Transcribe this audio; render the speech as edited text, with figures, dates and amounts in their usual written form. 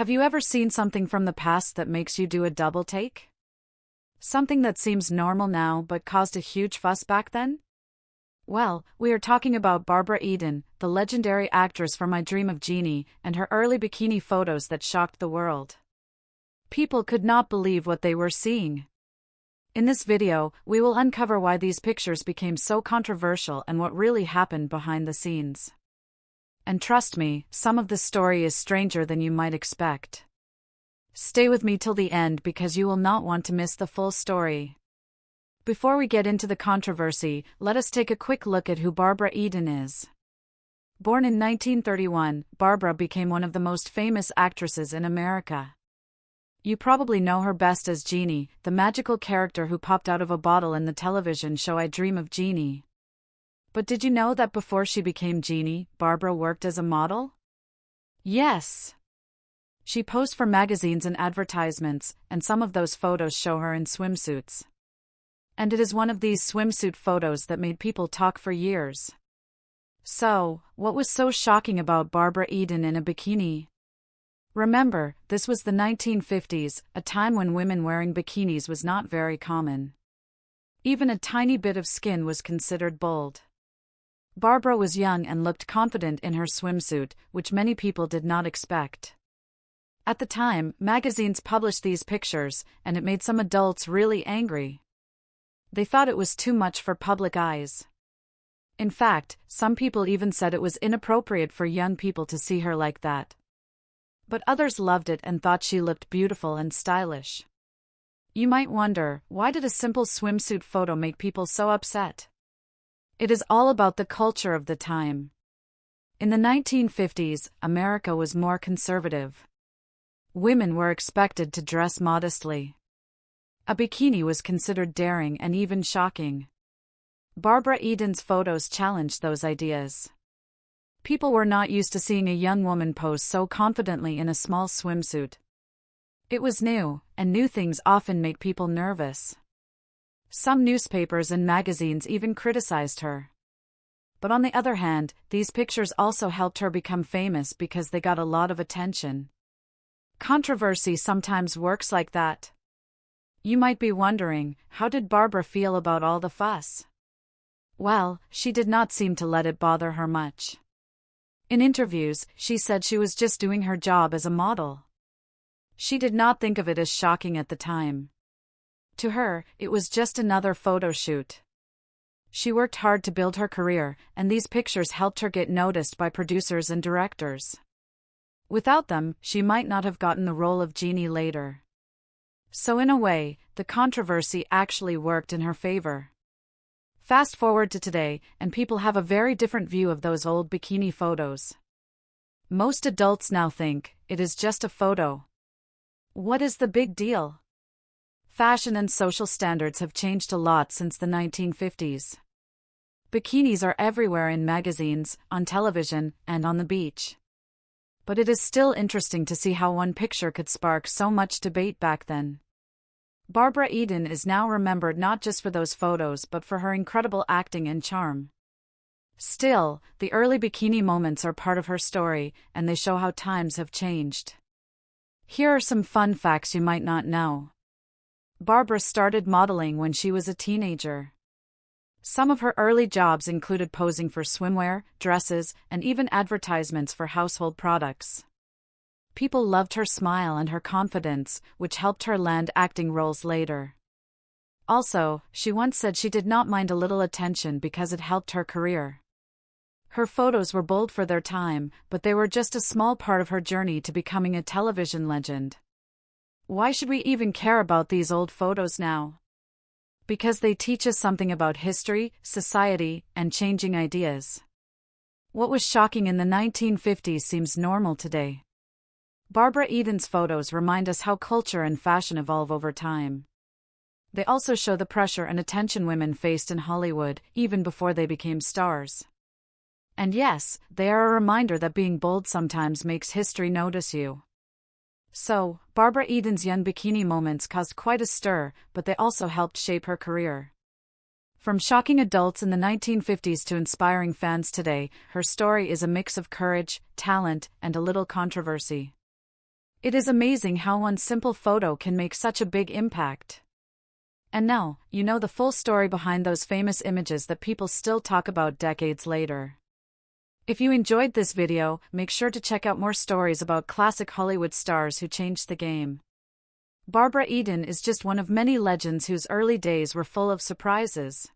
Have you ever seen something from the past that makes you do a double take? Something that seems normal now but caused a huge fuss back then? Well, we are talking about Barbara Eden, the legendary actress from I Dream of Jeannie, and her early bikini photos that shocked the world. People could not believe what they were seeing. In this video, we will uncover why these pictures became so controversial and what really happened behind the scenes. And trust me, some of the story is stranger than you might expect. Stay with me till the end because you will not want to miss the full story. Before we get into the controversy, let us take a quick look at who Barbara Eden is. Born in 1931, Barbara became one of the most famous actresses in America. You probably know her best as Jeannie, the magical character who popped out of a bottle in the television show I Dream of Jeannie. But did you know that before she became Jeannie, Barbara worked as a model? Yes. She posed for magazines and advertisements, and some of those photos show her in swimsuits. And it is one of these swimsuit photos that made people talk for years. So, what was so shocking about Barbara Eden in a bikini? Remember, this was the 1950s, a time when women wearing bikinis was not very common. Even a tiny bit of skin was considered bold. Barbara was young and looked confident in her swimsuit, which many people did not expect. At the time, magazines published these pictures, and it made some adults really angry. They thought it was too much for public eyes. In fact, some people even said it was inappropriate for young people to see her like that. But others loved it and thought she looked beautiful and stylish. You might wonder, why did a simple swimsuit photo make people so upset? It is all about the culture of the time. In the 1950s, America was more conservative. Women were expected to dress modestly. A bikini was considered daring and even shocking. Barbara Eden's photos challenged those ideas. People were not used to seeing a young woman pose so confidently in a small swimsuit. It was new, and new things often make people nervous. Some newspapers and magazines even criticized her. But on the other hand, these pictures also helped her become famous because they got a lot of attention. Controversy sometimes works like that. You might be wondering, how did Barbara feel about all the fuss? Well, she did not seem to let it bother her much. In interviews, she said she was just doing her job as a model. She did not think of it as shocking at the time. To her, it was just another photo shoot. She worked hard to build her career, and these pictures helped her get noticed by producers and directors. Without them, she might not have gotten the role of Jeannie later. So in a way, the controversy actually worked in her favor. Fast forward to today, and people have a very different view of those old bikini photos. Most adults now think, it is just a photo. What is the big deal? Fashion and social standards have changed a lot since the 1950s. Bikinis are everywhere in magazines, on television, and on the beach. But it is still interesting to see how one picture could spark so much debate back then. Barbara Eden is now remembered not just for those photos but for her incredible acting and charm. Still, the early bikini moments are part of her story, and they show how times have changed. Here are some fun facts you might not know. Barbara started modeling when she was a teenager. Some of her early jobs included posing for swimwear, dresses, and even advertisements for household products. People loved her smile and her confidence, which helped her land acting roles later. Also, she once said she did not mind a little attention because it helped her career. Her photos were bold for their time, but they were just a small part of her journey to becoming a television legend. Why should we even care about these old photos now? Because they teach us something about history, society, and changing ideas. What was shocking in the 1950s seems normal today. Barbara Eden's photos remind us how culture and fashion evolve over time. They also show the pressure and attention women faced in Hollywood, even before they became stars. And yes, they are a reminder that being bold sometimes makes history notice you. So, Barbara Eden's young bikini moments caused quite a stir, but they also helped shape her career. From shocking adults in the 1950s to inspiring fans today, her story is a mix of courage, talent, and a little controversy. It is amazing how one simple photo can make such a big impact. And now, you know the full story behind those famous images that people still talk about decades later. If you enjoyed this video, make sure to check out more stories about classic Hollywood stars who changed the game. Barbara Eden is just one of many legends whose early days were full of surprises.